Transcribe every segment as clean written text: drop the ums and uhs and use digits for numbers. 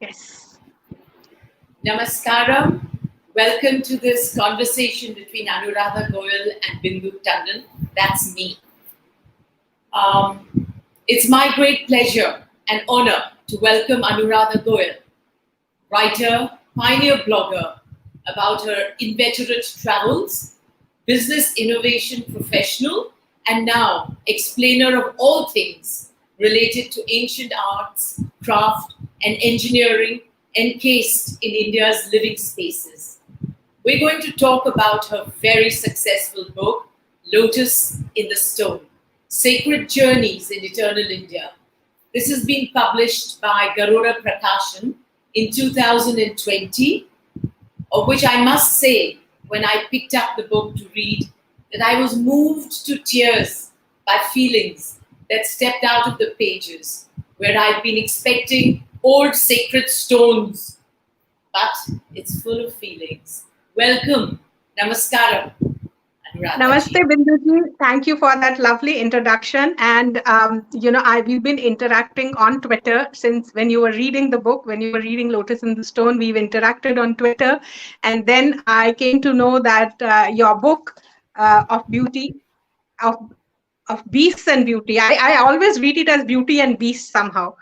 Yes. Namaskaram. Welcome to this conversation between Anuradha Goyal and Bindu Tandon. That's me. It's my great pleasure and honor to welcome Anuradha Goyal, writer, pioneer blogger about her inveterate travels, business innovation professional, and now explainer of all things related to ancient arts, craft, and engineering encased in India's living spaces. We're going to talk about her very successful book, Lotus in the Stone, Sacred Journeys in Eternal India. This has been published by Garuda Prakashan in 2020, of which I must say, when I picked up the book to read, that I was moved to tears by feelings that stepped out of the pages, where I'd been expecting old sacred stones, but it's full of feelings. Welcome, Namaskaram, Anuradha. Namaste, Binduji. Thank you for that lovely introduction. And, we've been interacting on Twitter since when you were reading the book, when you were reading Lotus in the Stone, we've interacted on Twitter. And then I came to know that your book of beauty, of beasts and beauty, I always read it as beauty and beasts somehow,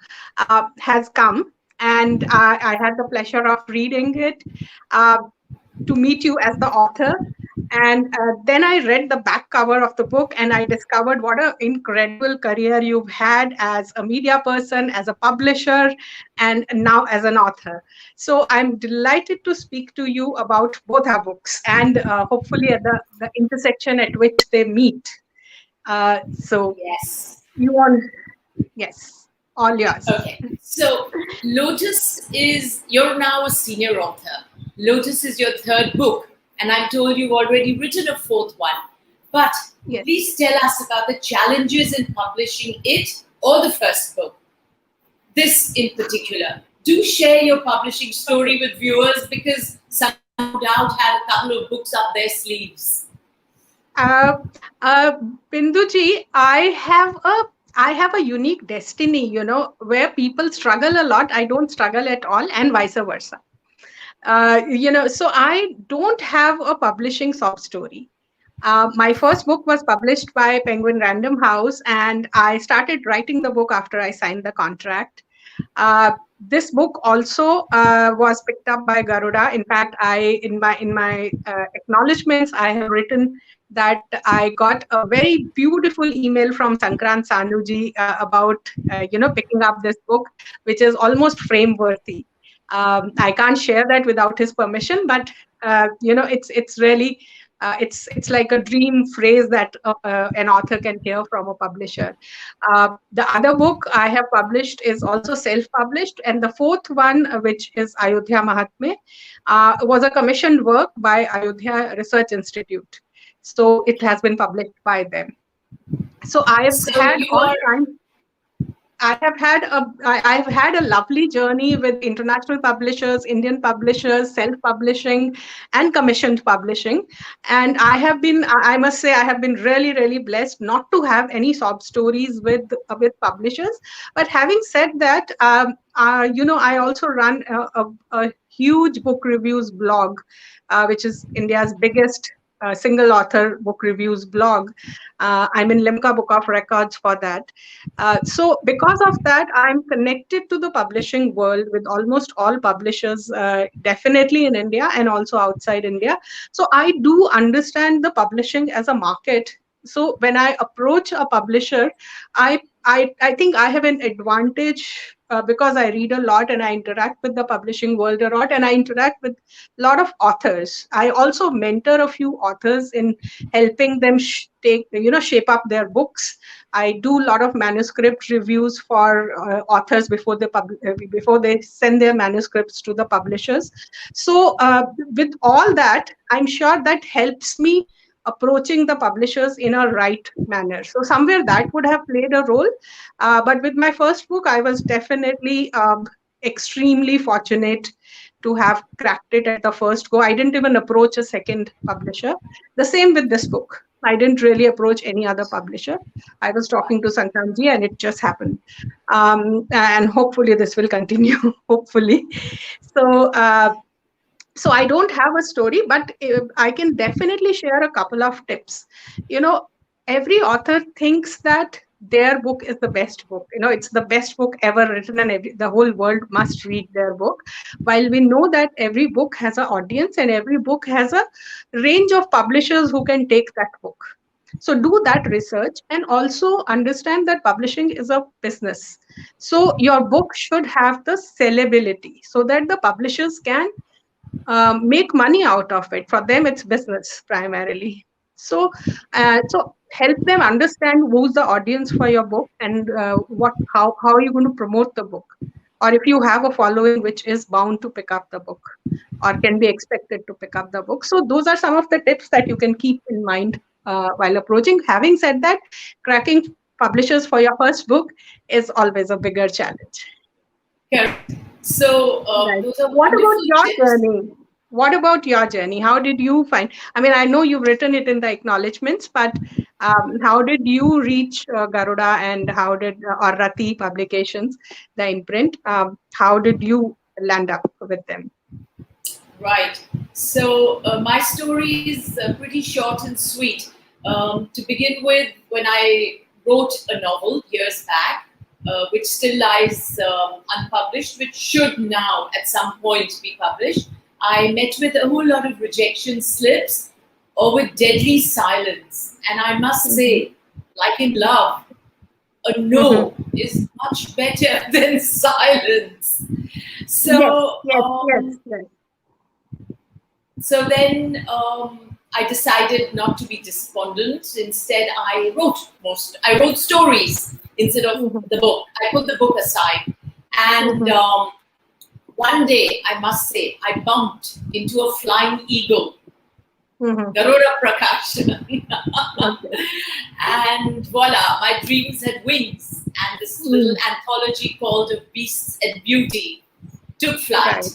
has come. And I had the pleasure of reading it, to meet you as the author. And then I read the back cover of the book and I discovered what an incredible career you've had as a media person, as a publisher, and now as an author. So I'm delighted to speak to you about both our books and hopefully at the intersection at which they meet. So Yes. you want, yes, all yours. Okay. So Lotus is, you're now a senior author. Lotus is your third book, and I'm told you've already written a fourth one. But Yes. please tell us about the challenges in publishing it or the first book. This in particular. Do share your publishing story with viewers because some no doubt had a couple of books up their sleeves. Binduji, I have a unique destiny, where people struggle a lot. I don't struggle at all, and vice versa. So I don't have a publishing sob story. My first book was published by Penguin Random House, and I started writing the book after I signed the contract. This book also was picked up by Garuda. In fact, in my acknowledgements, I have written that I got a very beautiful email from Sankrant Sanuji about picking up this book, which is almost frame worthy. I can't share that without his permission, but it's really it's like a dream phrase that an author can hear from a publisher. The other book I have published is also self-published, and the fourth one, which is Ayodhya Mahatme, was a commissioned work by Ayodhya Research Institute. So it has been published by them. So I've had a lovely journey with international publishers, Indian publishers, self-publishing, and commissioned publishing. And I must say, I have been really, really blessed not to have any sob stories with publishers. But having said that, I also run a huge book reviews blog, which is India's biggest single author book reviews blog. I'm in Limca Book of Records for that. So because of that, I'm connected to the publishing world with almost all publishers, definitely in India and also outside India. So I do understand the publishing as a market. So when I approach a publisher, I think I have an advantage because I read a lot and I interact with the publishing world a lot, and I interact with a lot of authors. I also mentor a few authors in helping them shape up their books. I do a lot of manuscript reviews for authors before they send their manuscripts to the publishers. So with all that, I'm sure that helps me approaching the publishers in a right manner. So somewhere that would have played a role. But with my first book, I was definitely extremely fortunate to have cracked it at the first go. I didn't even approach a second publisher. The same with this book. I didn't really approach any other publisher. I was talking to Sankamji, and it just happened. And hopefully this will continue. Hopefully. So, so I don't have a story, but I can definitely share a couple of tips. You know, every author thinks that their book is the best book. You know, it's the best book ever written, and the whole world must read their book. While we know that every book has an audience and every book has a range of publishers who can take that book. So do that research and also understand that publishing is a business. So your book should have the sellability so that the publishers can make money out of it. For them, it's business primarily. So help them understand who's the audience for your book and how are you going to promote the book, or if you have a following which is bound to pick up the book or can be expected to pick up the book. So those are some of the tips that you can keep in mind while approaching. Having said that, cracking publishers for your first book is always a bigger challenge. Correct. So Right. those are What about wonderful your tips. journey? What about your journey? How did you find? I mean, I know you've written it in the acknowledgements, but how did you reach Garuda, and how did or Rati Publications, the imprint? How did you land up with them? Right. So my story is pretty short and sweet. To begin with, when I wrote a novel years back, which still lies unpublished, which should now at some point be published, I met with a whole lot of rejection slips or with deadly silence. And I must Mhm. say, like in love, a Mhm. no is much better than silence. Yes, So, yes, yes, yes. So then I decided not to be despondent. Instead, I wrote stories instead of Mhm. the book. I put the book aside, and Mhm. one day I must say I bumped into a flying eagle, Mhm. Garuda Prakashan, Okay. and voila, my dreams had wings, and this little Mm. anthology called Of Beasts and Beauty took Right, flight.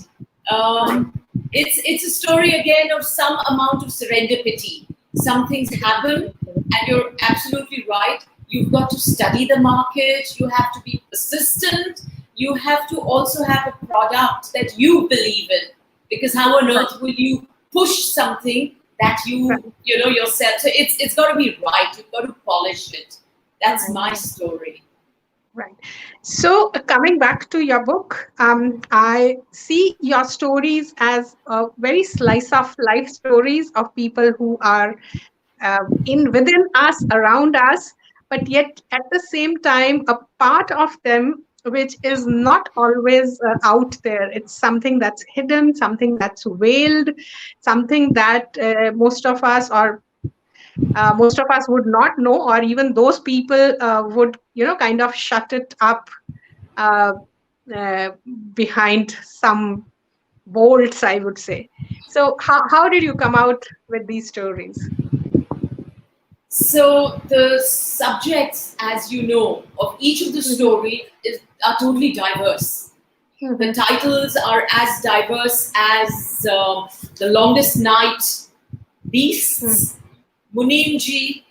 right, It's a story again of some amount of serendipity. Some things happen, and you're absolutely right. You've got to study the market. You have to be persistent. You have to also have a product that you believe in, because how on right, earth will you push something that right, you know yourself? So it's got to be right. You've got to polish it. That's right, my right. story. Right. So, coming back to your book, I see your stories as very slice of life stories of people who are in within us, around us, but yet at the same time, a part of them which is not always out there. It's something that's hidden, something that's veiled, something that most of us would not know, or even those people would, kind of shut it up uh, uh, behind some bolts, I would say. So, how did you come out with these stories? So the subjects, as you know, of each of the Mhm. stories are totally diverse. The Mhm. titles are as diverse as The Longest Night, Mhm. Beasts, Munimji,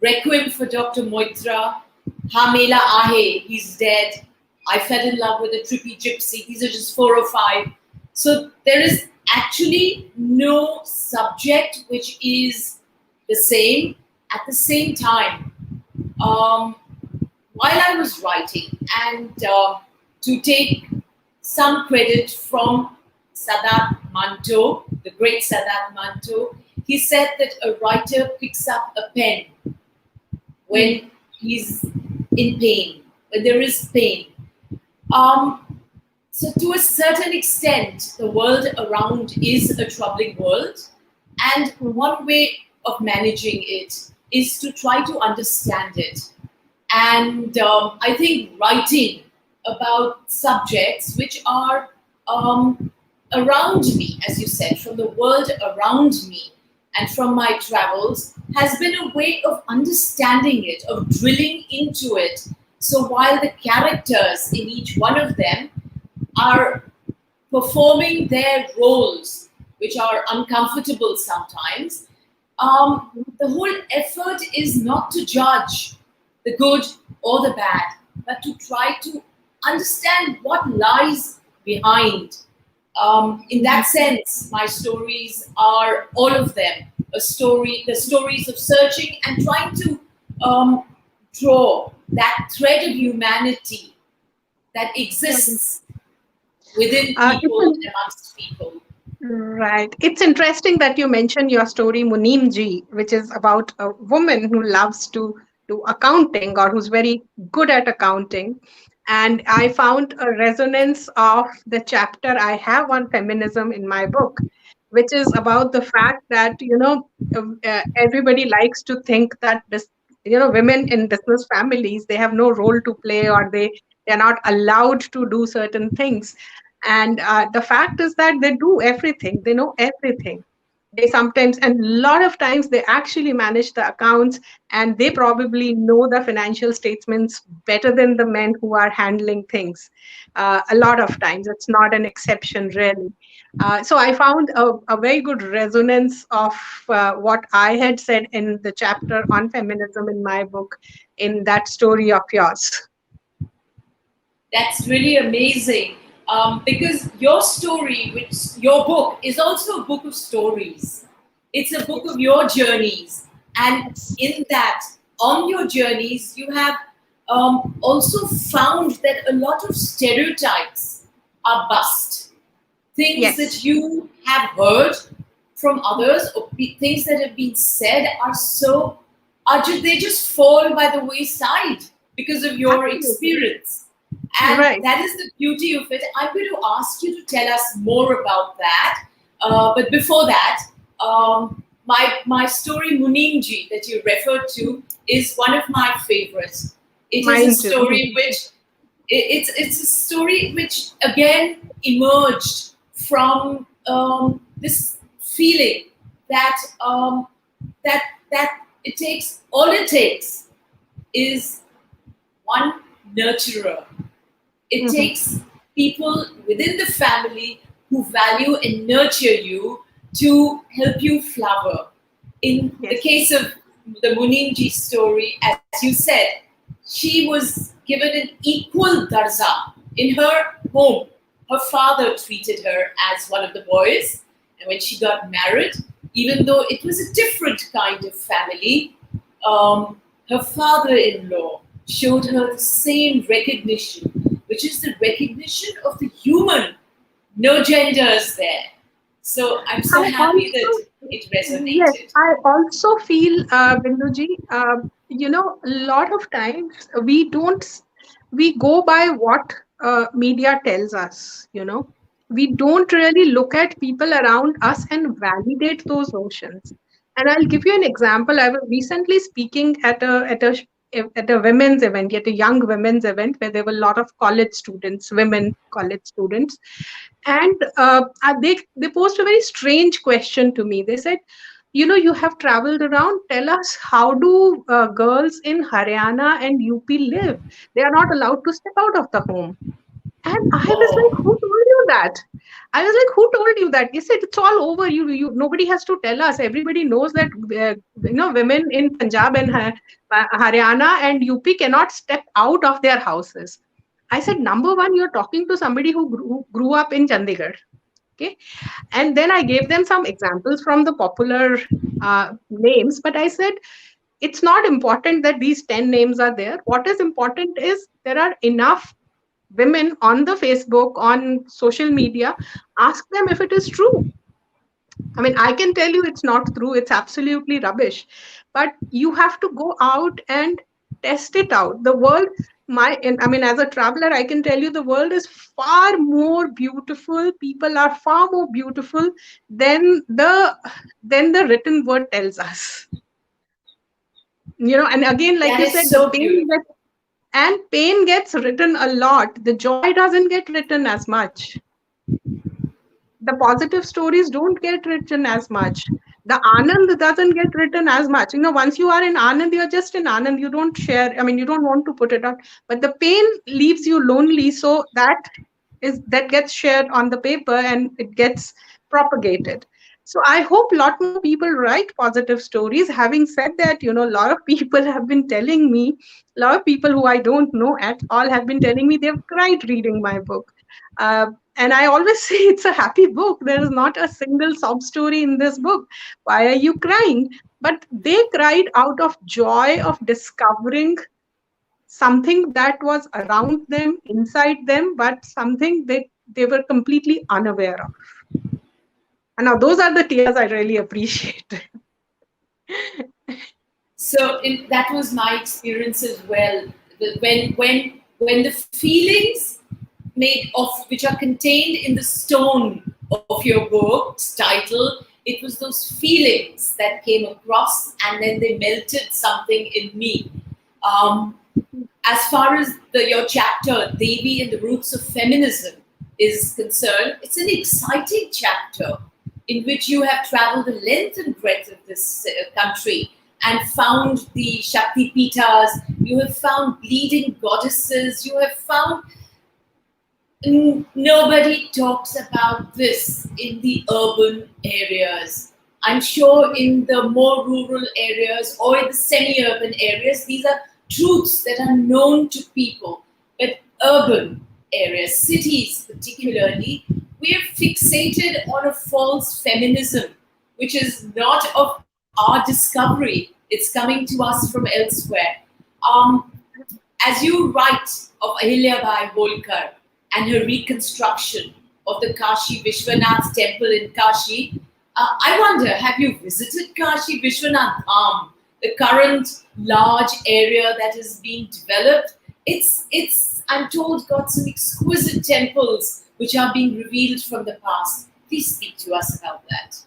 Requiem for Dr. Moitra, Hamela Ahe, He's Dead, I Fell in Love with a Trippy Gypsy. These are just 4 or 5. So there is actually no subject which is the same. At the same time, um, while I was writing, and to take some credit from Sadat Manto, the great Sadat Manto, he said that a writer picks up a pen Mhm. when he's in pain, when there is pain. Um, so, to a certain extent, the world around is a troubling world, and Mhm. one way of managing it is to try to understand it. And I think writing about subjects which are around me, as you said, from the world around me and from my travels, has been a way of understanding it, of drilling into it. So while the characters in each one of them are performing their roles, which are uncomfortable sometimes, the whole effort is not to judge the good or the bad, but to try to understand what lies behind. In that sense, my stories are all of them a story, the stories of searching and trying to um, draw that thread of humanity that exists within It's people, amongst people. right. It's interesting that you mentioned your story, Munim Ji, which is about a woman who loves to do accounting or who's very good at accounting. And I found a resonance of the chapter I have on feminism in my book, which is about the fact that, everybody likes to think that women in business families, they have no role to play, or they're not allowed to do certain things. And the fact is that they do everything, they know everything. They sometimes, and a lot of times, they actually manage the accounts, and they probably know the financial statements better than the men who are handling things. A lot of times, it's not an exception, really. So I found a very good resonance of what I had said in the chapter on feminism in my book, in that story of yours. That's really amazing. Because your story, which your book, is also a book of stories. It's a book of your journeys. And in that, on your journeys, you have also found that a lot of stereotypes are bust. Things Yes. that you have heard from others or things that have been said are they just fall by the wayside because of your Absolutely. experience. And Right. that is the beauty of it. I'm going to ask you to tell us more about that. But before that, my story Munimji that you referred to is one of my favorites. It is a Mine too. story which it's a story which again emerged from this feeling that that that it takes is one nurturer. It Mhm. takes people within the family who value and nurture you to help you flower. In the Yes. case of the Munimji story, as you said, she was given an equal darza in her home. Her father treated her as one of the boys, and when she got married, even though it was a different kind of family, her father in law showed her the same recognition, which is the recognition of the human, no genders there. So I'm I so happy also, that it yes, resonated. I also feel, Binduji, a lot of times we go by what media tells us. We don't really look at people around us and validate those notions. And I'll give you an example. I was recently speaking at a women's event, at a young women's event, where there were a lot of college students, women college students, and they posed a very strange question to me. They said, you have traveled around. Tell us, how do girls in Haryana and UP live? They are not allowed to step out of the home. And I was like, Oh, who told you that? I was like, who told you that? He said, it's all over. You nobody has to tell us. Everybody knows that women in Punjab and Haryana and UP cannot step out of their houses. I said, number one, you're talking to somebody who grew up in Chandigarh. Okay. And then I gave them some examples from the popular names, but I said, it's not important that these 10 names are there. What is important is there are enough women on the Facebook, on social media. Ask them if it is true. I mean, I can tell you it's not true, it's absolutely rubbish. But you have to go out and test it out. The world, I mean, as a traveler, I can tell you the world is far more beautiful. People are far more beautiful than the written word tells us. And again, like that you is said, the so pain beautiful. gets and pain gets written a lot. The joy doesn't get written as much. The positive stories don't get written as much. The Anand doesn't get written as much. Once you are in Anand, you're just in Anand. You don't share. I mean, you don't want to put it out. But the pain leaves you lonely. So that gets shared on the paper and it gets propagated. So I hope a lot more people write positive stories. Having said that, a lot of people have been telling me, a lot of people who I don't know at all have been telling me they've cried reading my book. Uh, and I always say it's a happy book. There is not a single sob story in this book. Why are you crying? But they cried out of joy of discovering something that was around them, inside them, but something that they were completely unaware of. And now those are the tears I really appreciate. So that was my experience as well. When the feelings made of which are contained in the stone of your book's title, it was those feelings that came across, and then they melted something in me. Um, as far as your chapter, Devi and the Roots of Feminism, is concerned, it's an exciting chapter in which you have traveled the length and breadth of this country and found the Shakti Pitas, you have found bleeding goddesses, you have found. Nobody talks about this in the urban areas. I'm sure in the more rural areas or in the semi-urban areas, these are truths that are known to people. But urban areas, cities particularly, we are fixated on a false feminism, which is not of our discovery. It's coming to us from elsewhere. Um, as you write of Ahilyabai Holkar and her reconstruction of the Kashi Vishwanath temple in Kashi, I wonder, have you visited Kashi Vishwanath Dham, the current large area that is being developed? It's I'm told, got some exquisite temples which are being revealed from the past. Please speak to us about that.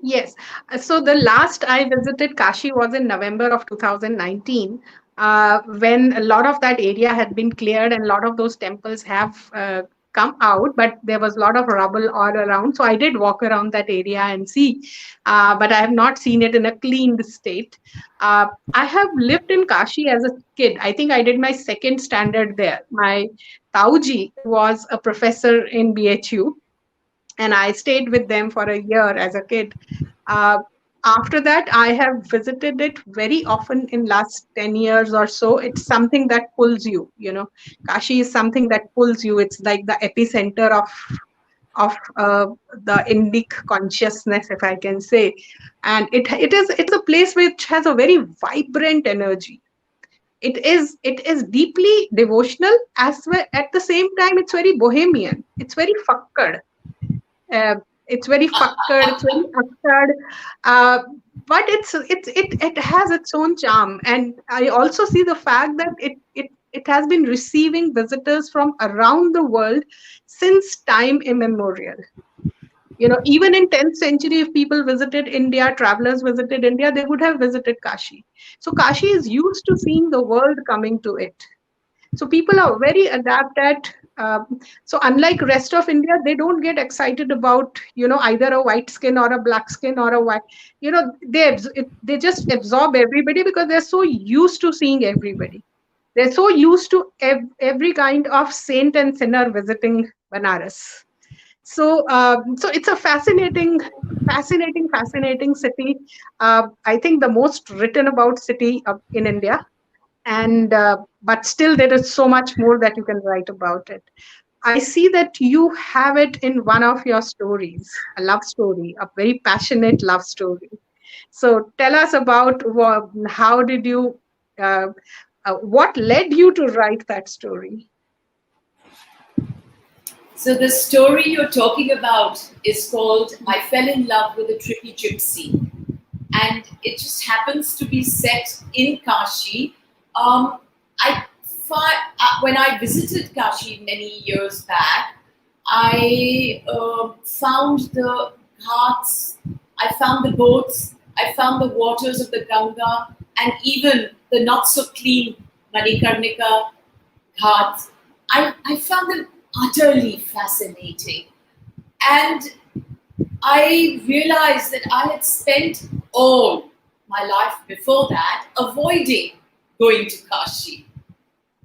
Yes. So the last I visited Kashi was in November of 2019, when a lot of that area had been cleared and a lot of those temples have come out, but there was a lot of rubble all around. So I did walk around that area and see, but I have not seen it in a cleaned state. I have lived in Kashi as a kid. I think I did my second standard there. My Tauji was a professor in BHU, and I stayed with them for a year as a kid. Uh, After that, I have visited it very often in last 10 years or so. It's something that pulls you. Kashi is something that pulls you. It's like the epicenter of the Indic consciousness, if I can say. And it's a place which has a very vibrant energy. It is deeply devotional, as well at the same time it's very bohemian. It's very fakkad. uh, it's very fuckered, it's very fuckered, uh, but it has its own charm. And I also see the fact that it has been receiving visitors from around the world since time immemorial. Even in 10th century, if people visited India, travelers visited India, they would have visited Kashi. So Kashi is used to seeing the world coming to it. So people are very adept at. So unlike rest of India, they don't get excited about either a white skin or a black skin or a white. They just absorb everybody because they're so used to seeing everybody. They're so used to every kind of saint and sinner visiting Banaras. So it's a fascinating city. I think the most written about city in India, and but still there is so much more that you can write about it. I see that you have it in one of your stories, a love story, a very passionate love story. So tell us about how did you uh, what led you to write that story? So the story you're talking about is called I Fell in Love with a Trippy Gypsy. And it just happens to be set in Kashi. I when I visited Kashi many years back, I found the ghats, I found the boats, I found the waters of the Ganga, and even the not so clean Manikarnika ghats. I found them utterly fascinating. And I realized that I had spent all my life before that avoiding going to Kashi.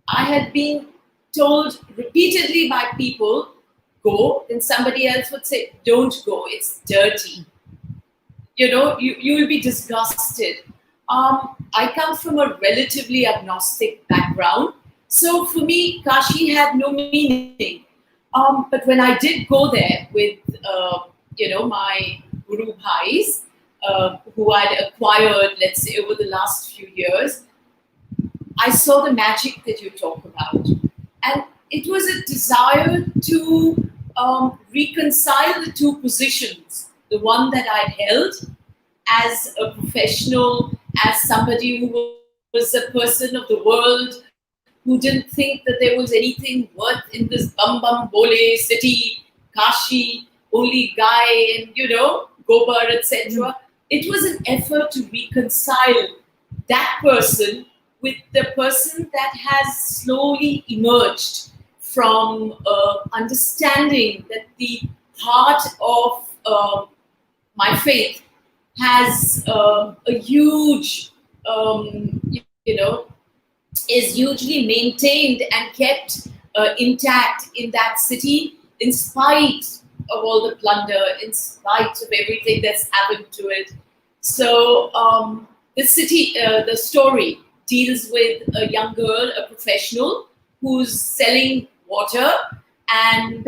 I had been told repeatedly by people, go, then somebody else would say, don't go, it's dirty. you will be disgusted. I come from a relatively agnostic background, so for me, Kashi had no meaning. But when I did go there with my guru bhais, who I'd acquired, let's say, over the last few years, I saw the magic that you talk about. And it was a desire to reconcile the two positions, the one that I'd held as a professional, as somebody who was a person of the world, who didn't think that there was anything worth in this bum bum bole city, Kashi, only guy, and Gobar, etc. It was an effort to reconcile that person with the person that has slowly emerged from understanding that the heart of my faith has a huge, is hugely maintained and kept intact in that city in spite of all the plunder, in spite of everything that's happened to it. So the story deals with a young girl, a professional, who's selling water, and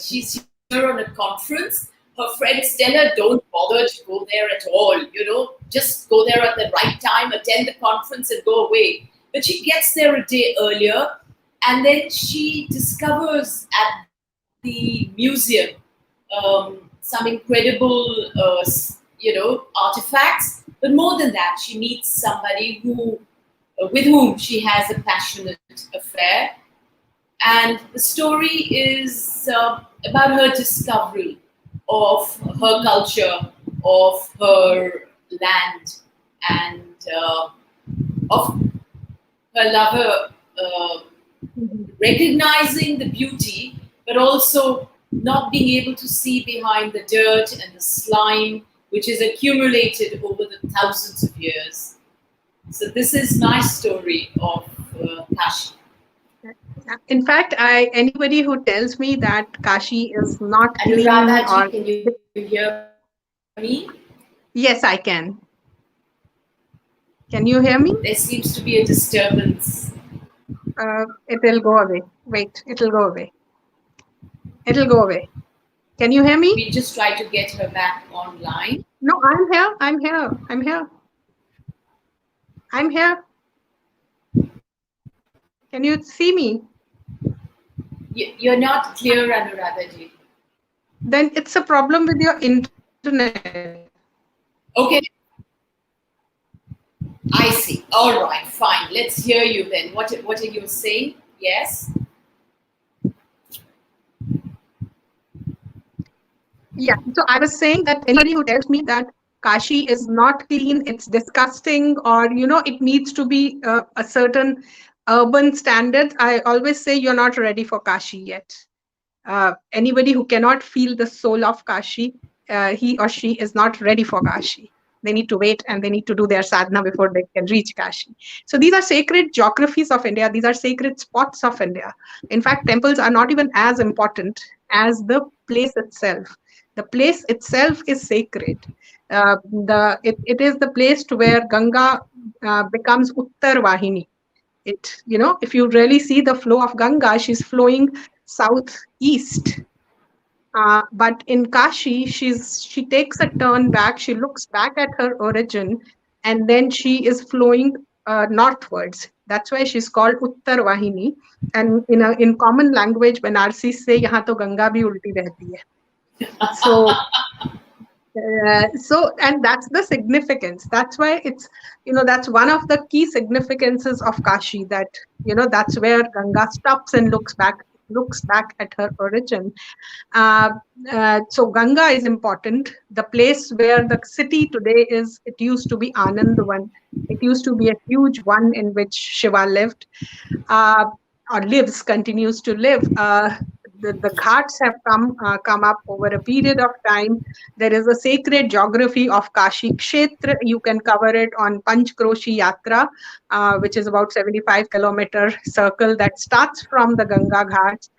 she's here on a conference. Her friends tell her, don't bother to go there at all, just go there at the right time, attend the conference and go away. But she gets there a day earlier, and then she discovers at the museum some incredible, artifacts. But more than that, she meets somebody with whom she has a passionate affair. And the story is about her discovery of her culture, of her land, and of her lover recognizing the beauty, but also not being able to see behind the dirt and the slime which is accumulated over the thousands of years. So this is my story of Kashi. In fact, anybody who tells me that Kashi is not clean Anuradha or ji, can you hear me? yes, I can. Can you hear me? There seems to be a disturbance. It will go away. Wait, it will go away. It will go away. Can you hear me? We just try to get her back online. No, I'm here. I'm here. I'm here. I'm here. Can you see me? You're not clear, Anuradha ji. Then it's a problem with your internet. Okay. I see. All right, fine. Let's hear you then. What are you saying? Yes? Yeah, so I was saying that anybody who tells me that Kashi is not clean, it's disgusting, or it needs to be a certain urban standard, I always say you're not ready for Kashi yet. Anybody who cannot feel the soul of Kashi, he or she is not ready for Kashi. They need to wait and they need to do their sadhana before they can reach Kashi. So these are sacred geographies of India. These are sacred spots of India. In fact, temples are not even as important as the place itself. The place itself is sacred. It is the place to where Ganga becomes Uttar Vahini. If you really see the flow of Ganga, she's flowing southeast. But in Kashi, she takes a turn back. She looks back at her origin, and then she is flowing northwards. That's why she's called Uttar Vahini. And in common language, Banarsis say, "Yahan to Ganga bhi ulti behti hai." So and that's the significance. That's why it's that's one of the key significances of Kashi. That that's where Ganga stops and looks back at her origin. So Ganga is important. The place where the city today is, it used to be Anandvan. It used to be a huge one in which Shiva lived, or lives, continues to live. the ghats have come up over a period of time. There is a sacred geography of Kashi Kshetra. You can cover it on Panchkroshi Yatra, which is about 75-kilometer circle that starts from the Ganga Ghats,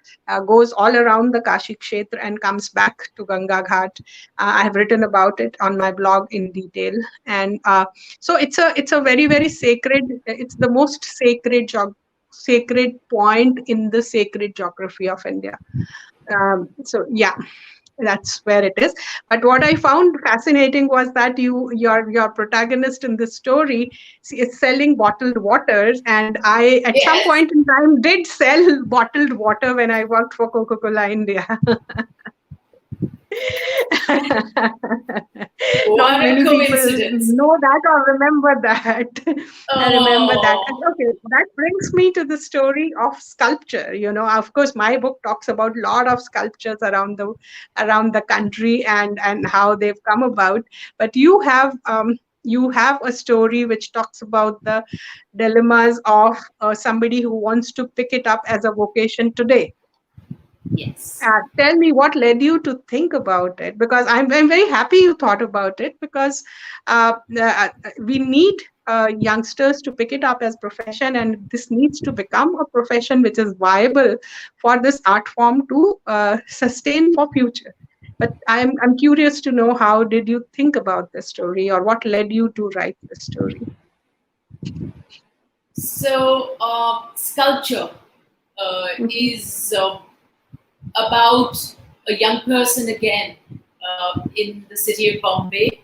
goes all around the Kashi Kshetra and comes back to Ganga Ghat. I have written about it on my blog in detail, and so it's a very very sacred. It's the most sacred point in the sacred geography of India. So yeah, that's where it is. But what I found fascinating was that your protagonist in this story is selling bottled waters, and I at some Yes. point in time did sell bottled water when I worked for Coca-Cola India. Not What a many people coincidence. know that or remember that. I remember that. And Oh, okay, that brings me to the story of sculpture. Of course, my book talks about a lot of sculptures around the country and how they've come about. But you have a story which talks about the dilemmas of somebody who wants to pick it up as a vocation today. yes. Tell me what led you to think about it, because I'm very happy you thought about it, because we need youngsters to pick it up as profession, and this needs to become a profession which is viable for this art form to sustain for future. But I'm curious to know, how did you think about this story, or what led you to write this story? So, sculpture is about a young person again in the city of Bombay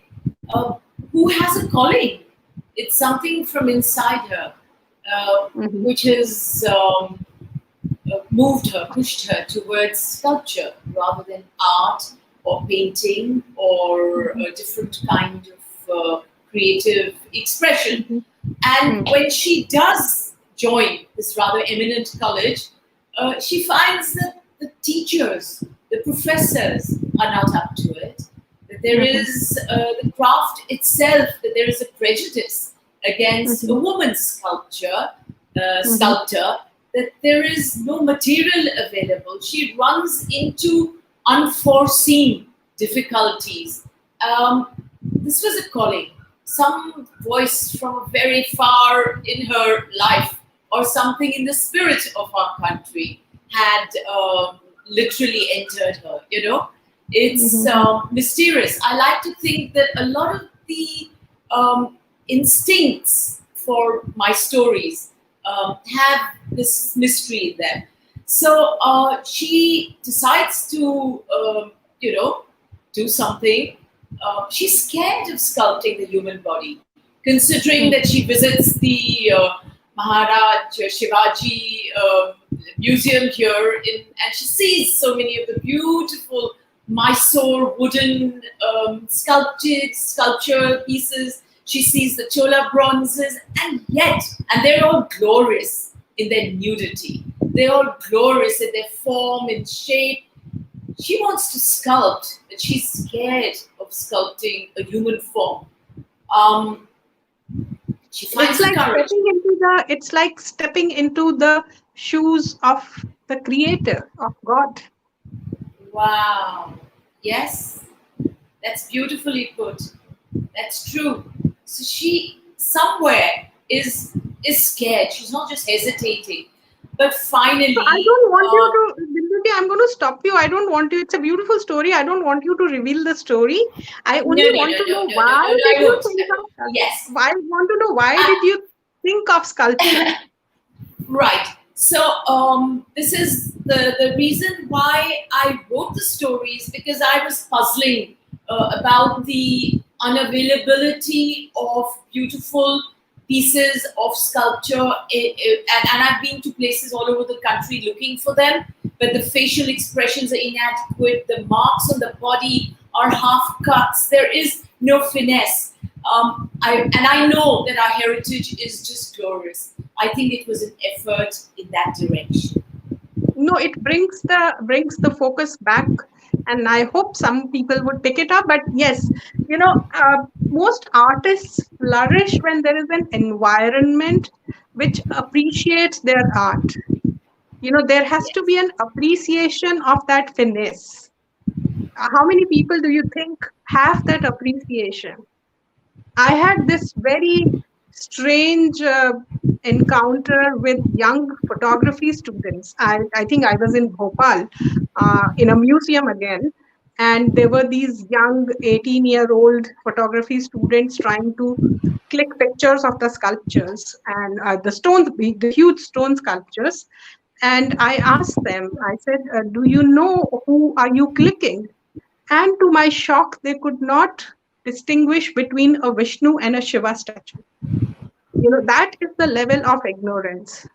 uh, who has a calling. It's something from inside her, Mhm, which has moved her, pushed her towards sculpture rather than art or painting or mhm, a different kind of creative expression. mhm, And mhm, when she does join this rather eminent college, she finds that the teachers, the professors are not up to it. That there mhm, is the craft itself, that there is a prejudice against a mhm, woman's mhm, sculptor, that there is no material available. She runs into unforeseen difficulties. This was a calling. Some voice from very far in her life, or something in the spirit of our country, had literally entered her. It's mhm, mysterious. I like to think that a lot of the instincts for my stories have this mystery in them. So she decides to, do something. She's scared of sculpting the human body, considering that she visits the Maharaj Shivaji museum here, and she sees so many of the beautiful Mysore wooden sculpture pieces. She sees the Chola bronzes, and they're all glorious in their nudity. They're all glorious in their form and shape. She wants to sculpt, but she's scared of sculpting a human form. Um, she It's finds the like courage. stepping into the shoes of the creator, of God. Wow. Yes, that's beautifully put. That's true. So she somewhere is scared. She's not just hesitating. But So I finally, don't want you to, Binduti, I'm going to stop you. I don't want you. It's a beautiful story. I don't want you to reveal the story. I no, only no, want no, to no, know, no, no, why no, no, did I you won't. think I won't. of Yes. I want to know, why did Uh, you think of sculpture? Right. So this is the reason why I wrote the stories, because I was puzzling about the unavailability of beautiful pieces of sculpture, and I've been to places all over the country looking for them, but the facial expressions are inadequate. The marks on the body are half cuts. There is no finesse. I know that our heritage is just glorious. I think it was an effort in that direction. No, it brings the focus back, and I hope some people would pick it up. But yes, most artists flourish when there is an environment which appreciates their art. There has to be Yes. an appreciation of that finesse. How many people do you think have that appreciation? I had this very strange encounter with young photography students. I think I was in Bhopal in a museum again, and there were these young 18-year-old photography students trying to click pictures of the sculptures and the stones, the huge stone sculptures. And I asked them, I said, do you know who are you clicking? And to my shock, they could not distinguish between a Vishnu and a Shiva statue. That is the level of ignorance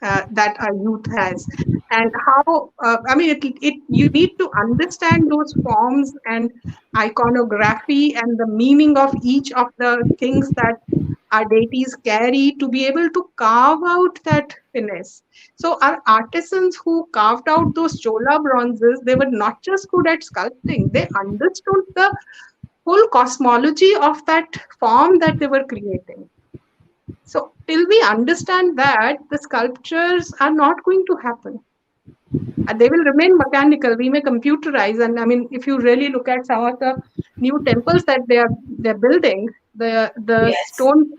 that our youth has. And how, I mean, you need to understand those forms and iconography and the meaning of each of the things that our deities carry to be able to carve out that finesse. So, our artisans who carved out those Chola bronzes, they were not just good at sculpting, they understood the whole cosmology of that form that they were creating. So, till we understand that, the sculptures are not going to happen. They will remain mechanical. We may computerize, and I mean, if you really look at some of the new temples that they're building, the Yes. stone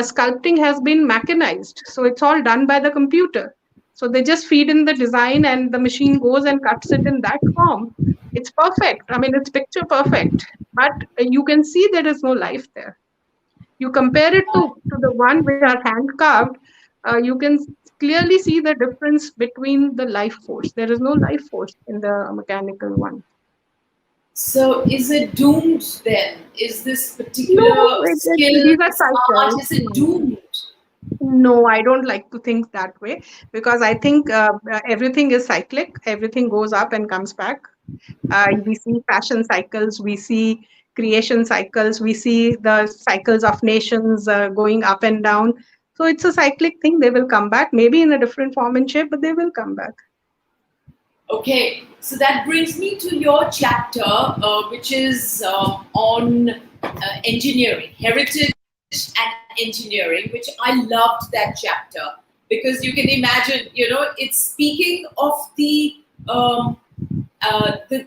sculpting has been mechanized, so it's all done by the computer. So they just feed in the design, and the machine goes and cuts it in that form. It's perfect. I mean, it's picture perfect, but you can see there is no life there. You compare it to the one which are hand carved, you can clearly see the difference between the life force. There is no life force in the mechanical one. So is it doomed then? Is this No, particular skill, these are this art, cycles. is it No. doomed? No, I don't like to think that way because I think everything is cyclic. Everything goes up and comes back. We see fashion cycles, we see creation cycles, we see the cycles of nations going up and down. So it's a cyclic thing. They will come back, maybe in a different form and shape, but they will come back. Okay, so that brings me to your chapter, which is on engineering, heritage and engineering, which I loved that chapter because you can imagine, it's speaking um, the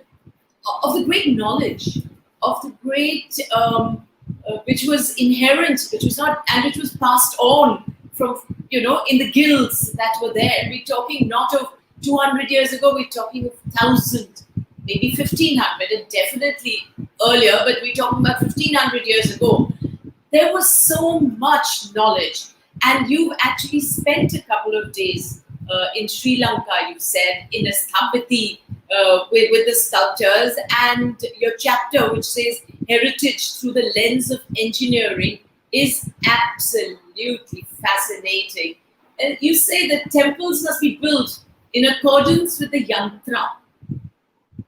of the great knowledge, of the great which was inherent, which was not, and which was passed on from in the guilds that were there. We're talking not of 200 years ago. We're talking of 1,000, maybe 1,500, and definitely earlier. But we're talking about 1,500 years ago. There was so much knowledge, and you've actually spent a couple of days in Sri Lanka, you said, in a Sthapati with the sculptors, and your chapter, which says heritage through the lens of engineering, is absolutely fascinating. And you say that temples must be built in accordance with the yantra.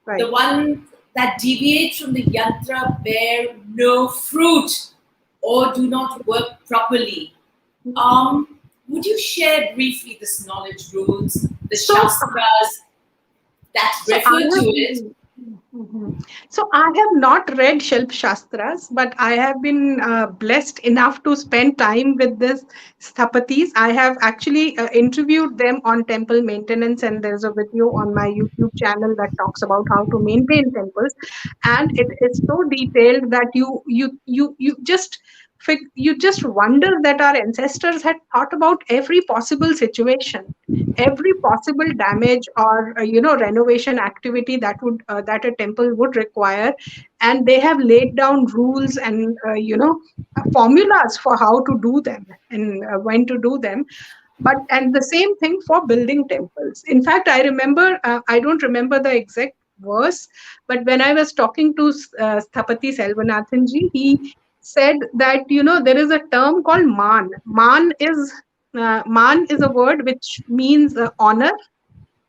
Right. The one that deviate from the yantra bear no fruit or do not work properly. Would you share briefly this knowledge rules, the So, shastras that so I refer to have. it? Mhm. So I have not read Shelp Shastras, but I have been blessed enough to spend time with this Sthapatis. I have actually interviewed them on temple maintenance, and there's a video on my YouTube channel that talks about how to maintain temples, and it is so detailed that you just wonder that our ancestors had thought about every possible situation, every possible damage or renovation activity that a temple would require, and they have laid down rules and formulas for how to do them and when to do them. But and the same thing for building temples. In fact, I remember, I don't remember the exact verse, but when I was talking to Sthapati Selvanathan ji, he said that there is a term called man is a word which means honor,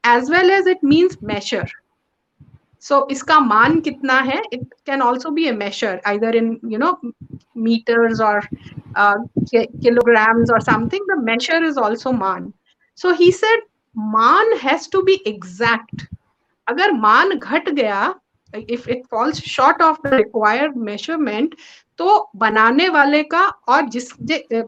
as well as it means measure. So iska मान kitna hai, it can also be a measure either in meters or uh, kilograms or something. The measure is also मान. So he said मान has to be exact. अगर मान घट गया, if it falls short of the required measurement, तो बनाने वाले का और जिस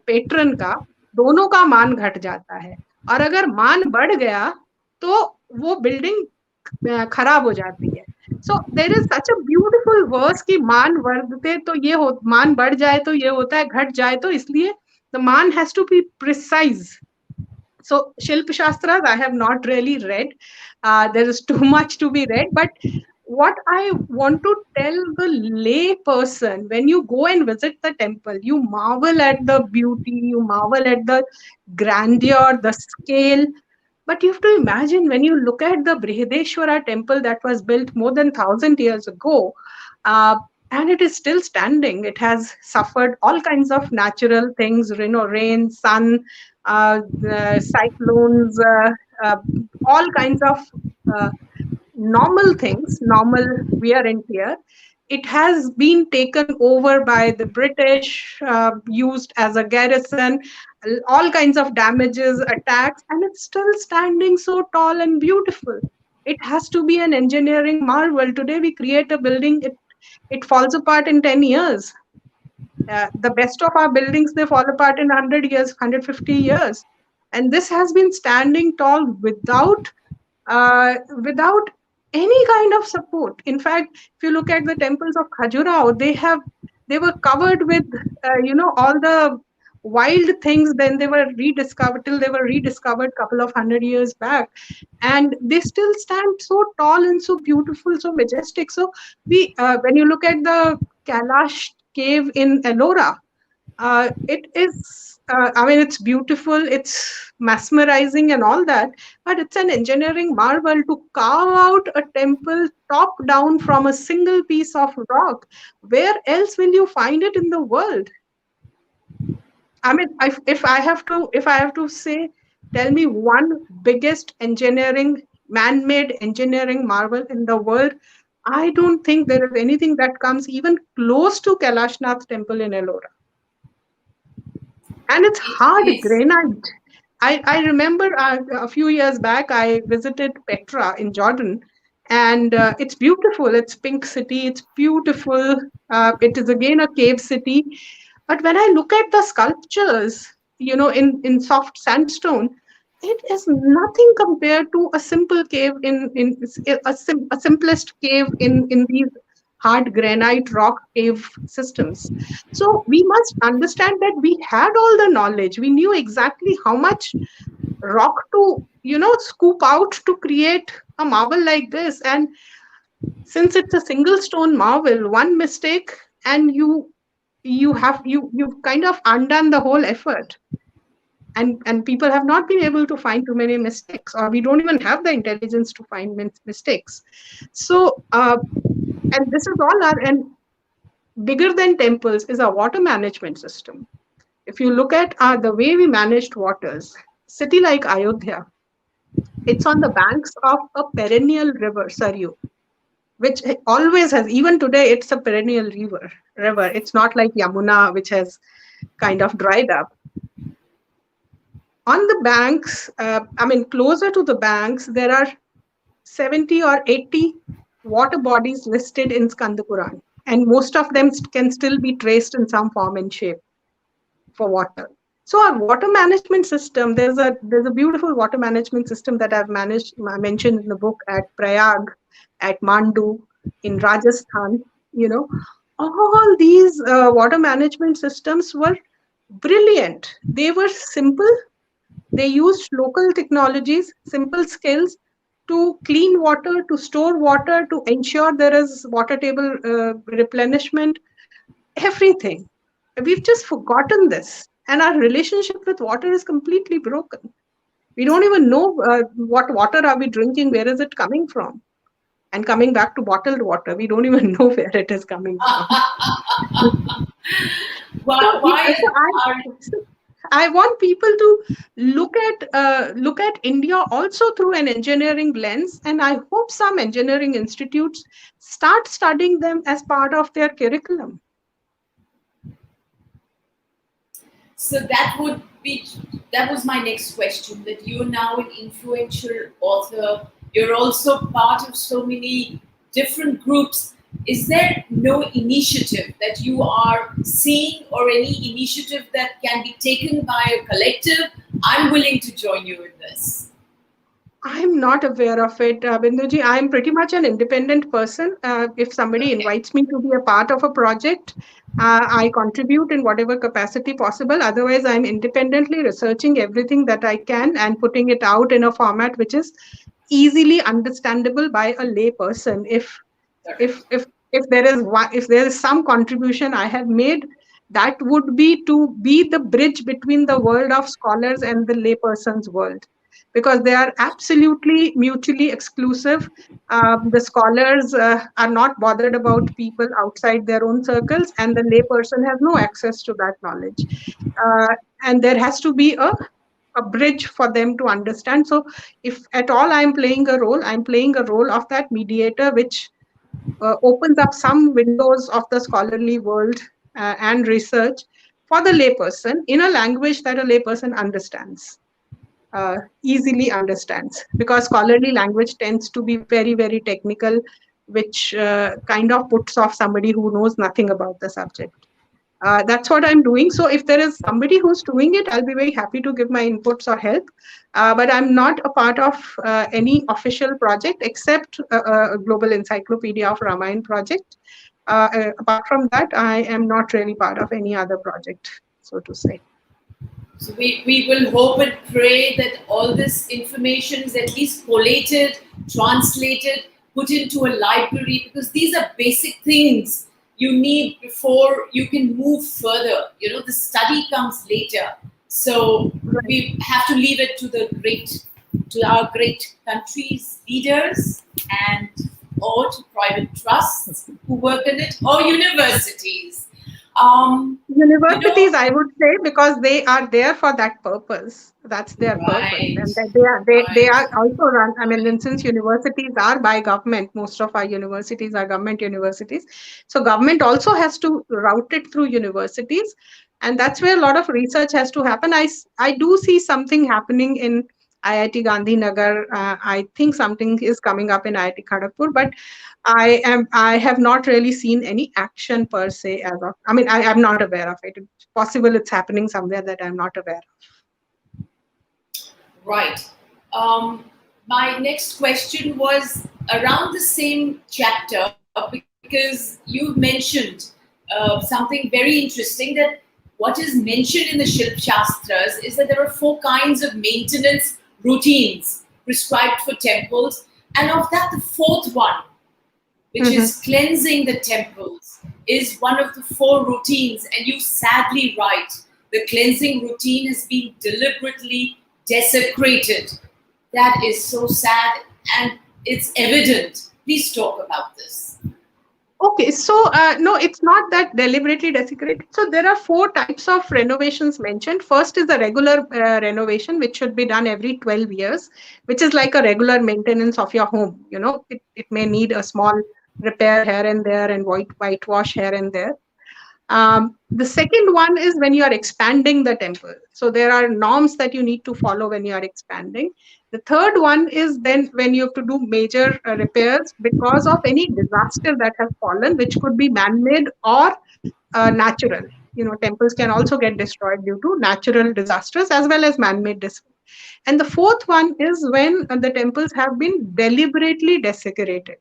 पेट्रन का, दोनों का मान घट जाता है. और अगर मान बढ़ गया तो वो बिल्डिंग खराब हो जाती है. So there is such a beautiful verse कि मान वर्धते, तो ये हो, मान बढ़ जाए तो ये होता है, घट जाए तो इसलिए the man has to be precise. So Shilp Shastras, I have not really read. There is too much to be read. But what I want to tell the lay person, when you go and visit the temple, you marvel at the beauty, you marvel at the grandeur, the scale. But you have to imagine when you look at the Brihadeshwara temple that was built more than 1,000 years ago, uh, and it is still standing. It has suffered all kinds of natural things, rain, sun, cyclones, uh, all kinds of uh, normal things, normal wear and tear. It has been taken over by the British, used as a garrison, all kinds of damages, attacks, and it's still standing so tall and beautiful. It has to be an engineering marvel. Today we create a building, it falls apart in 10 years. The best of our buildings, they fall apart in 100 years, 150 years. And this has been standing tall without any kind of support. In fact, if you look at the temples of Khajuraho, they were covered with all the wild things. Then they were rediscovered till they were rediscovered couple of 100 years back, and they still stand so tall and so beautiful, so majestic. So we when you look at the Kailash cave in Ellora, it is, I mean, it's beautiful, it's mesmerizing and all that, but it's an engineering marvel to carve out a temple top down from a single piece of rock. Where else will you find it in the world? I mean, if I have to say, tell me one biggest engineering, man-made engineering marvel in the world. I don't think there is anything that comes even close to Kailashnath temple in Ellora. And it's It hard is. granite. I remember a few years back I visited Petra in Jordan, and it's beautiful. It's pink city. It's beautiful. It is again a cave city. But when I look at the sculptures, in soft sandstone, it is nothing compared to a simple cave a simplest cave in these hard granite rock cave systems. So we must understand that we had all the knowledge. We knew exactly how much rock to scoop out to create a marvel like this. And since it's a single stone marvel, one mistake and you've kind of undone the whole effort. And people have not been able to find too many mistakes, or we don't even have the intelligence to find mistakes. So and this is all our, and bigger than temples is our water management system. If you look at the way we managed waters, city like Ayodhya, it's on the banks of a perennial river, Saryu, which always has, even today, it's a perennial river. It's not like Yamuna, which has kind of dried up. On the banks, I mean, closer to the banks, there are 70 or 80 water bodies listed in Skanda Puran, and most of them can still be traced in some form and shape for water. So our water management system, there's a beautiful water management system that I mentioned in the book at Prayag, at Mandu, in Rajasthan. You know, all these water management systems were brilliant. They were simple. They used local technologies, simple skills to clean water, to store water, to ensure there is water table replenishment, everything. We've just forgotten this. And our relationship with water is completely broken. We don't even know what water are we drinking, where is it coming from? And coming back to bottled water, we don't even know where it is coming from. Why? So, Why so are I want people to look at India also through an engineering lens, and I hope some engineering institutes start studying them as part of their curriculum. so that was my next question. That you're now an influential author. You're also part of so many different groups. is there no initiative that you are seeing, or any initiative that can be taken by a collective? I'm willing to join you in this. I'm not aware of it, Binduji. I'm pretty much an independent person. If somebody Okay. invites me to be a part of a project, I contribute in whatever capacity possible. Otherwise, I'm independently researching everything that I can and putting it out in a format which is easily understandable by a lay person. if Correct. if if there is if there is some contribution I have made, that would be to be the bridge between the world of scholars and the layperson's world, because they are absolutely mutually exclusive. The scholars are not bothered about people outside their own circles, and the layperson has no access to that knowledge. uh, and there has to be a bridge for them to understand. So if at all I'm playing a role of that mediator, which opens up some windows of the scholarly world and research for the layperson in a language that a layperson understands, easily understands, because scholarly language tends to be very, very technical, which kind of puts off somebody who knows nothing about the subject. That's what I'm doing. So if there is somebody who's doing it, I'll be very happy to give my inputs or help. But I'm not a part of any official project except a Global Encyclopedia of Ramayana project. Apart from that, I am not really part of any other project, so to say. So we will hope and pray that all this information is at least collated, translated, put into a library, because these are basic things you need before you can move further. You know, the study comes later. So Right. we have to leave it to to our great country's leaders, and or to private trusts who work in it, or universities. You Universities, know, I would say, because they are there for that purpose. That's their purpose, right, and that they right. are also run. I mean, and since universities are by government, most of our universities are government universities. So government also has to route it through universities, and that's where a lot of research has to happen. I do see something happening in IIT Gandhinagar. I think something is coming up in IIT Kharagpur, but I have not really seen any action per se as of. I mean, I am not aware of it. It's possible it's happening somewhere that I'm not aware Right. My next question was around the same chapter, because you mentioned something very interesting, that what is mentioned in the Shilp Shastras is that there are four kinds of maintenance routines prescribed for temples, and of that, the fourth one, which of. is cleansing the temples, is one of the four routines. And you sadly write the cleansing routine has been deliberately desecrated. That is so sad, and it's evident. Please talk about this. Okay, so no, it's not that deliberately desecrated. So there are four types of renovations mentioned. First is the regular renovation, which should be done every 12 years, which is like a regular maintenance of your home. You know, it may need a small repair here and there and whitewash here and there. The second one is when you are expanding the temple. So there are norms that you need to follow when you are expanding. The third one is then when you have to do major repairs because of any disaster that has fallen, which could be man-made or natural. You know, temples can also get destroyed due to natural disasters as well as man-made disasters. And the fourth one is when the temples have been deliberately desecrated.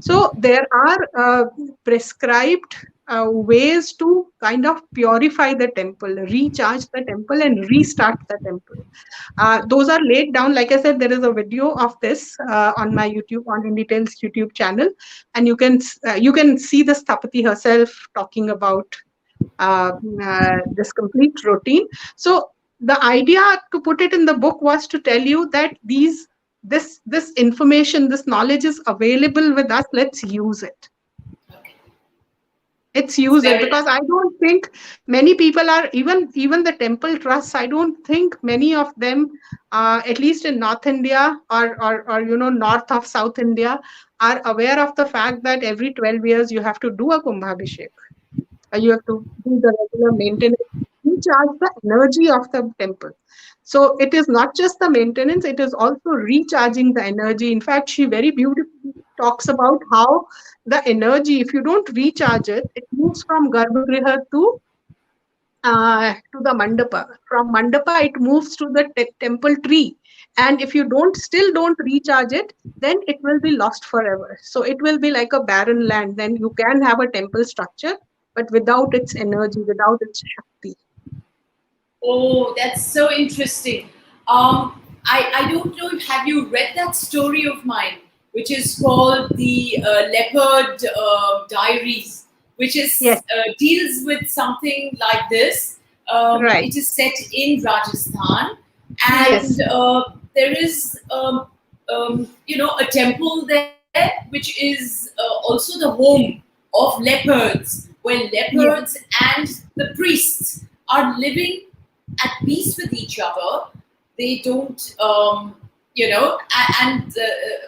So there are prescribed ways to kind of purify the temple, recharge the temple, and restart the temple. Those are laid down. Like I said, there is a video of this on my YouTube, on In Details YouTube channel, and you can see the Sthapati herself talking about uh, this complete routine. So the idea to put it in the book was to tell you that this information, this knowledge is available with us. Let's use it. Okay. Let's use it, Fair enough. because I don't think many people are, even the temple trusts. I don't think many of them, at least in North India or north of South India, are aware of the fact that every 12 years you have to do a Kumbhabhishek. You have to do the regular maintenance, recharge the energy of the temple. So it is not just the maintenance, it is also recharging the energy. In fact, she very beautifully talks about how the energy, if you don't recharge it, it moves from Garbhagriha to the mandapa. From mandapa, it moves to the temple tree. And if you don't recharge it, then it will be lost forever. So it will be like a barren land. Then you can have a temple structure, but without its energy, without its shakti. Oh, that's so interesting. I don't know if have you read that story of mine, which is called the Leopard Diaries, which Yes, is deals with something like this. right. It is set in Rajasthan, Yes, and there is a temple there, which is also the home of leopards, where yes, leopards and the priests are living at peace with each other. They don't, and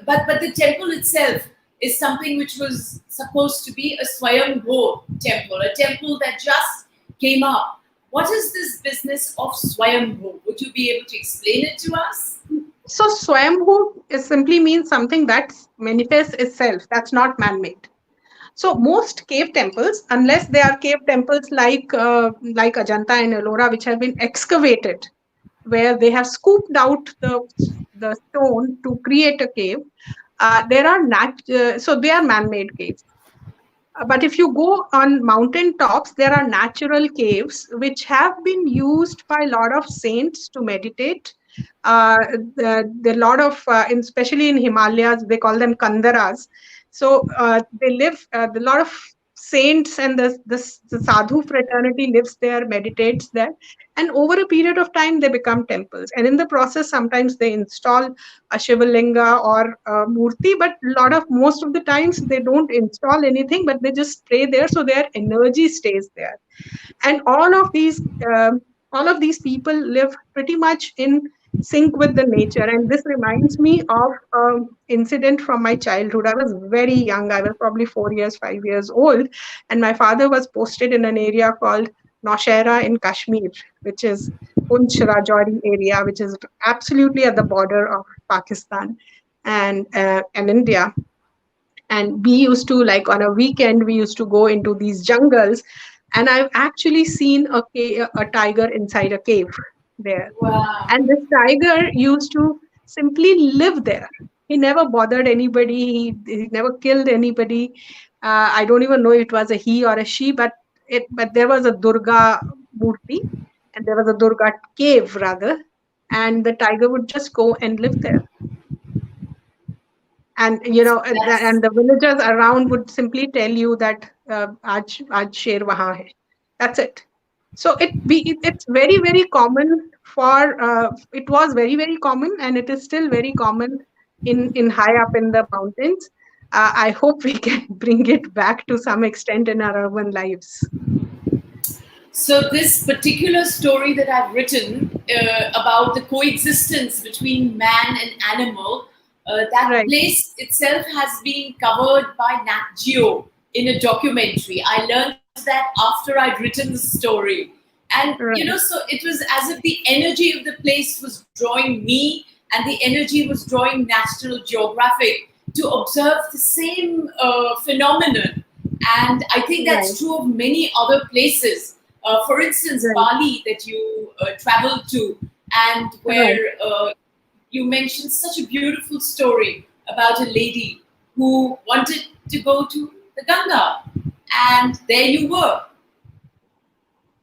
but the temple itself is something which was supposed to be a Swayambho temple, a temple that just came up. What is this business of Swayambho? Would you be able to explain it to us? so Swayambhu is simply means something that manifests itself. That's not man-made. So most cave temples, unless they are cave temples like Ajanta and Ellora, which have been excavated, where they have scooped out the stone to create a cave, there are so they are man-made caves. But if you go on mountain tops, there are natural caves which have been used by a lot of saints to meditate. The lot of, especially in Himalayas, they call them kandaras. So they live. The lot of saints and the sadhu fraternity lives there, meditates there, and over a period of time they become temples. And in the process, sometimes they install a Shivalinga or a Murti, but most of the times they don't install anything, but they just stay there, so their energy stays there. And all of these people live pretty much in sync with the nature. And this reminds me of an incident from my childhood. I was very young. I was probably 4 years, 5 years old, and my father was posted in an area called Naushera in Kashmir, which is Punch Rajouri area, which is absolutely at the border of Pakistan and India. And we used to, like, on a weekend, we used to go into these jungles, and I've actually seen a tiger inside a cave there. Wow. And this tiger used to simply live there. He never bothered anybody. He never killed anybody. I don't even know if it was a he or a she, but there was a Durga murti, and there was a Durga cave rather, and the tiger would just go and live there. And That's and the villagers around would simply tell you that aaj sher wahan hai. That's it. So it's very, very common for it was very, very common, and it is still very common in high up in the mountains. I hope we can bring it back to some extent in our urban lives. So this particular story that I've written about the coexistence between man and animal, that Right, place itself has been covered by Nat Geo in a documentary. I learned that after I'd written the story. And right, so it was as if the energy of the place was drawing me, and the energy was drawing National Geographic to observe the same phenomenon. And I think right, that's true of many other places. For instance, right, Bali, that you traveled to, and where right. you mentioned such a beautiful story about a lady who wanted to go to the Ganga, and there you were.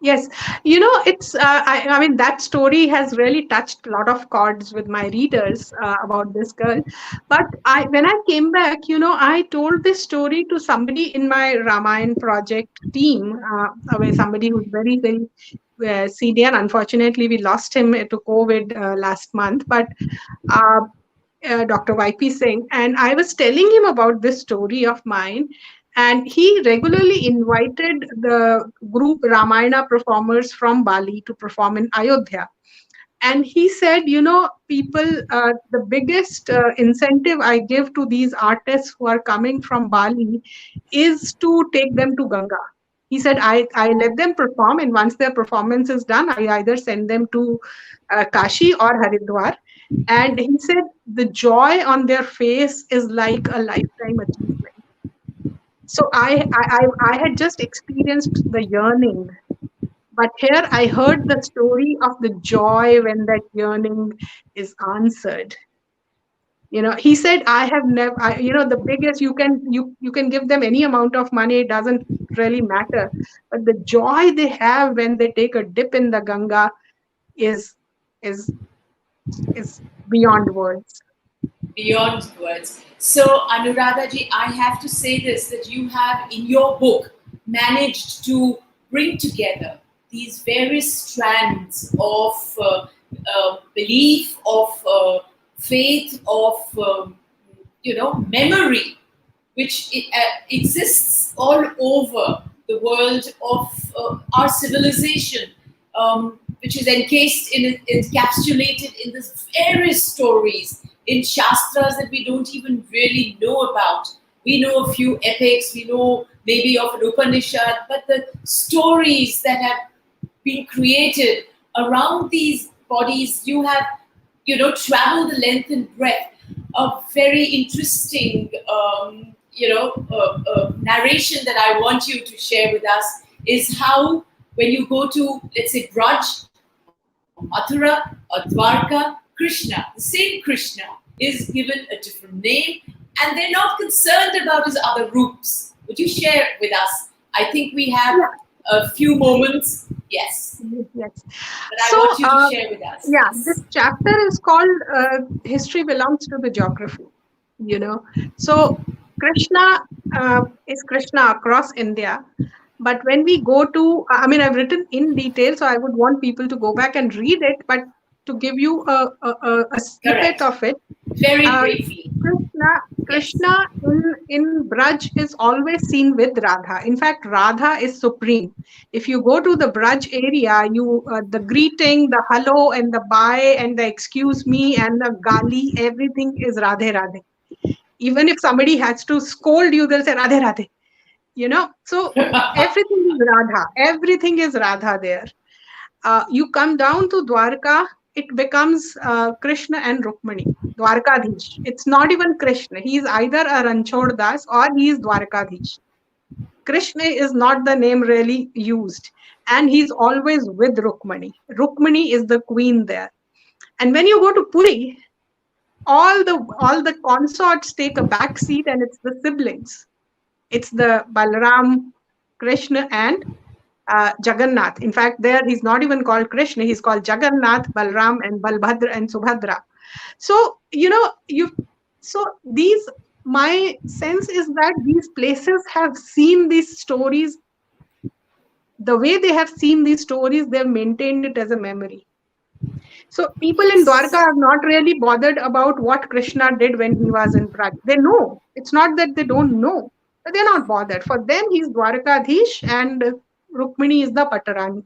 Yes, I mean, that story has really touched a lot of chords with my readers about this girl. But when I came back, I told this story to somebody in my Ramayan project team, somebody who's very, very senior. Unfortunately, we lost him to COVID last month. But uh, Dr. YP Singh, and I was telling him about this story of mine. And he regularly invited the group Ramayana performers from Bali to perform in Ayodhya. And he said, people, the biggest incentive I give to these artists who are coming from Bali is to take them to Ganga. He said, I let them perform, and once their performance is done, I either send them to Kashi or Haridwar. And he said the joy on their face is like a lifetime achievement. So I had just experienced the yearning, but here I heard the story of the joy when that yearning is answered. He said, I have never, the biggest, you can give them any amount of money, it doesn't really matter. But the joy they have when they take a dip in the Ganga is is is beyond words. Beyond words. So, Anuradha ji, I have to say this, that you have in your book managed to bring together these various strands of belief, of faith, of memory, which exists all over the world of our civilization, which is encased in, encapsulated in these various stories, in shastras that we don't even really know about. We know a few epics, we know maybe of an Upanishad, but the stories that have been created around these bodies, you have, traveled the length and breadth. A very interesting, narration that I want you to share with us is how, when you go to, let's say, Braj or Mathura or Dwarka, Krishna, the same Krishna, is given a different name, and they're not concerned about his other roots. Would you share with us? I think we have Yeah. a few moments. Yes, Yes. but I So, want you to share with us. yeah, this Yes. chapter is called History Belongs to the Geography. You know, so Krishna is Krishna across India. But when we go to, I mean, I've written in detail, so I would want people to go back and read it. But to give you a snippet Correct. of it, Very uh, briefly. Krishna, Yes. Krishna in Braj is always seen with Radha. In fact, Radha is supreme. If you go to the Braj area, the greeting, the hello, and the bye, and the excuse me, and the gali, everything is Radhe Radhe. Even if somebody has to scold you, they'll say Radhe Radhe. So everything is Radha. Everything is Radha there. You come down to Dwarka, it becomes Krishna and Rukmani, Dwarkadhish. It's not even Krishna. He is either a Ranchod Das or he is Dwarkadhish. Krishna is not the name really used. And he's always with Rukmani. Rukmani is the queen there. And when you go to Puri, all the consorts take a back seat and it's the siblings. It's the Balram, Krishna, and Jagannath. In fact, there he's not even called Krishna, he's called Jagannath, Balram, and Balbhadra and Subhadra. So, these, my sense is that these places have seen these stories. The way they have seen these stories, they've maintained it as a memory. So people in Dwarka Yes. have not really bothered about what Krishna did when he was in Braj. They know. It's not that they don't know, but they're not bothered. For them, he's Dwarkadhish and Rukmini is the Patarani.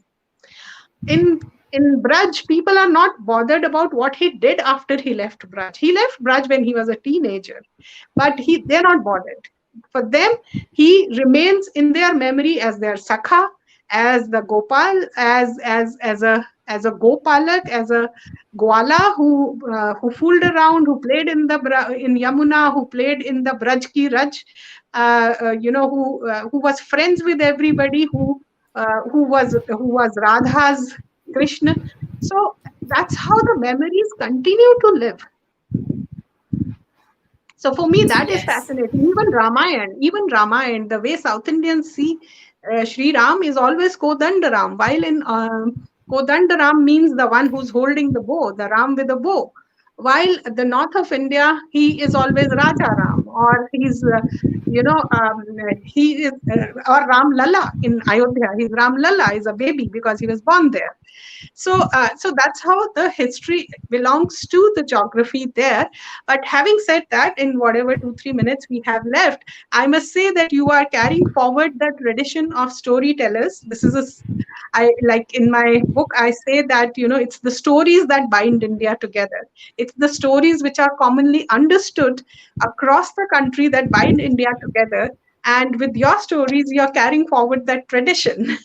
In Braj, people are not bothered about what he did after he left Braj. He left Braj when he was a teenager, but they're not bothered. For them, he remains in their memory as their Sakha, as the Gopal, as a Gopalak, as a Gwala who fooled around, who played in Yamuna, who played in the Braj ki Raj, who was friends with everybody, who was Radha's Krishna. So that's how the memories continue to live. So for me, that is Yes. fascinating. Even Ramayana, the way South Indians see Sri Ram is always Kodandaram, while in Kodandaram means the one who's holding the bow, the Ram with the bow. While the north of India, he is always Raja Ram, or he is, or Ram Lalla in Ayodhya. He's Ram Lalla, is a baby because he was born there. So that's how the history belongs to the geography there. But having said that, in whatever 2-3 minutes we have left, I must say that you are carrying forward the tradition of storytellers. This is I like in my book, I say that, it's the stories that bind India together. It's the stories which are commonly understood across the country that bind India together. And with your stories, you're carrying forward that tradition.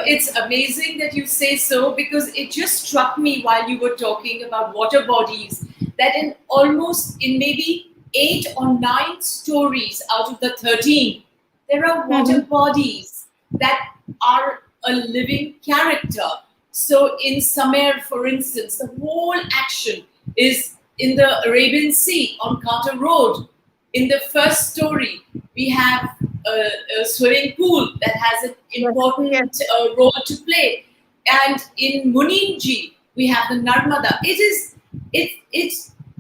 It's amazing that you say so, because it just struck me while you were talking about water bodies that in maybe 8 or 9 stories out of the 13, there are water Mhm. bodies that are a living character. So in Samer, for instance, the whole action is in the Arabian Sea on Carter Road. In the first story, we have a swimming pool that has an Yes, yes, important role to play, and in Muninji we have the Narmada. It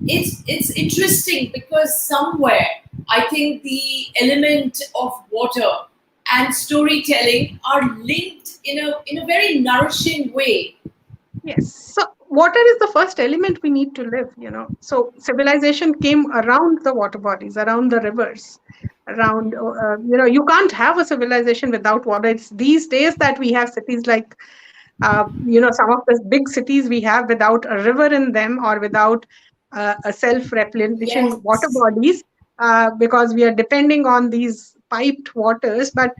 it's interesting because somewhere I think the element of water and storytelling are linked in a very nourishing way. yes. So water is the first element we need to live. So civilization came around the water bodies, around the rivers, around, you can't have a civilization without water. It's these days that we have cities like, some of the big cities we have without a river in them, or without a self-replenishing water Yes. bodies, because we are depending on these piped waters. But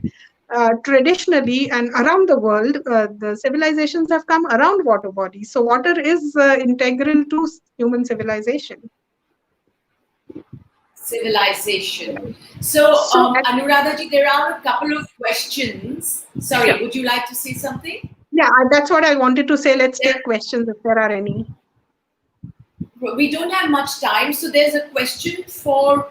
traditionally and around the world, the civilizations have come around water bodies. So water is integral to human civilization. Civilization. Right. So, So Anuradha ji, there are a couple of questions. sure. Sorry, would you like to say something? Yeah, that's what I wanted to say. Let's take questions if there are any. We don't have much time, so there's a question for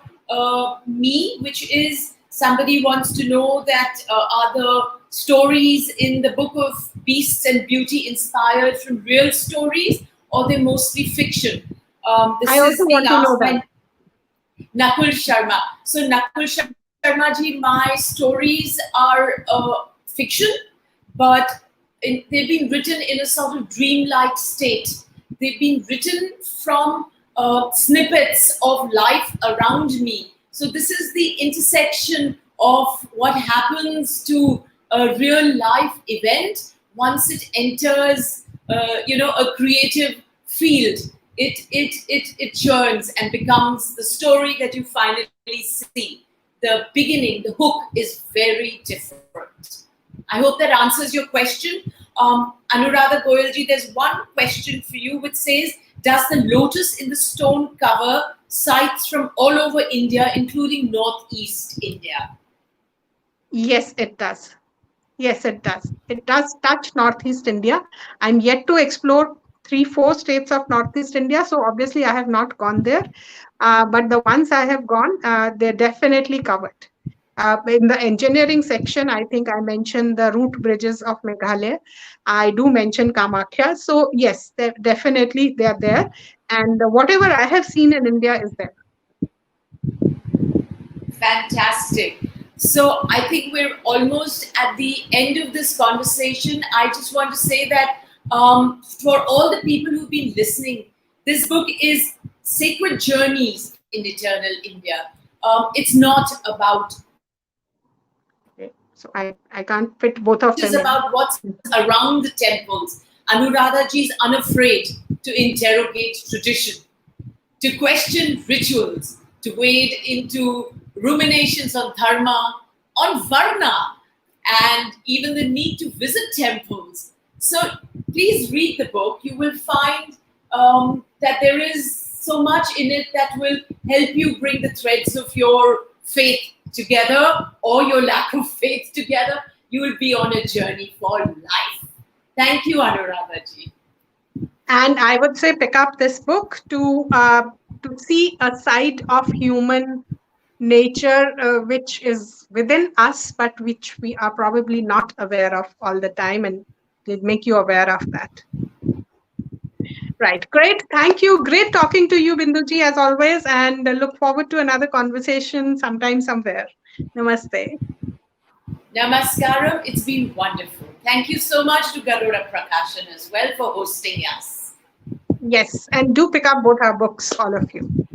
me, which is somebody wants to know that are the stories in the book of Beasts and Beauty inspired from real stories, or they're mostly fiction? I This also is the want to know last that. one. Nakul Sharma. So Nakul Sharma ji, my stories are fiction, but they've been written in a sort of dreamlike state. They've been written from snippets of life around me. So this is the intersection of what happens to a real life event once it enters, a creative field. It churns and becomes the story that you finally see. The beginning, the hook is very different. I hope that answers your question. Anuradha Goyalji, there's one question for you which says, does the lotus in the stone cover sites from all over India, including Northeast India? Yes, it does. Yes, it does. It does touch Northeast India. I'm yet to explore three, four states of Northeast India. So obviously, I have not gone there. But the ones I have gone, they're definitely covered. In the engineering section, I think I mentioned the route bridges of Meghalaya. I do mention Kamakhya. So yes, definitely they are there. And whatever I have seen in India is there. Fantastic. So I think we're almost at the end of this conversation. I just want to say that for all the people who've been listening, this book is Sacred Journeys in Eternal India. It's not about temples. Okay. So It is I about can't what's fit both of them around in. the temples. Anuradha ji is unafraid to interrogate tradition, to question rituals, to wade into ruminations on dharma, on varna, and even the need to visit temples. So please read the book. You will find that there is so much in it that will help you bring the threads of your faith together, or your lack of faith together. You will be on a journey for life. Thank you, Anuradha ji. And I would say pick up this book to see a side of human nature which is within us, but which we are probably not aware of all the time, and they make you aware of that. Right. Great. Thank you. Great talking to you, Binduji, as always, and look forward to another conversation sometime, somewhere. Namaste. Namaskaram. It's been wonderful. Thank you so much to Garuda Prakashan as well for hosting us. Yes. And do pick up both our books, all of you.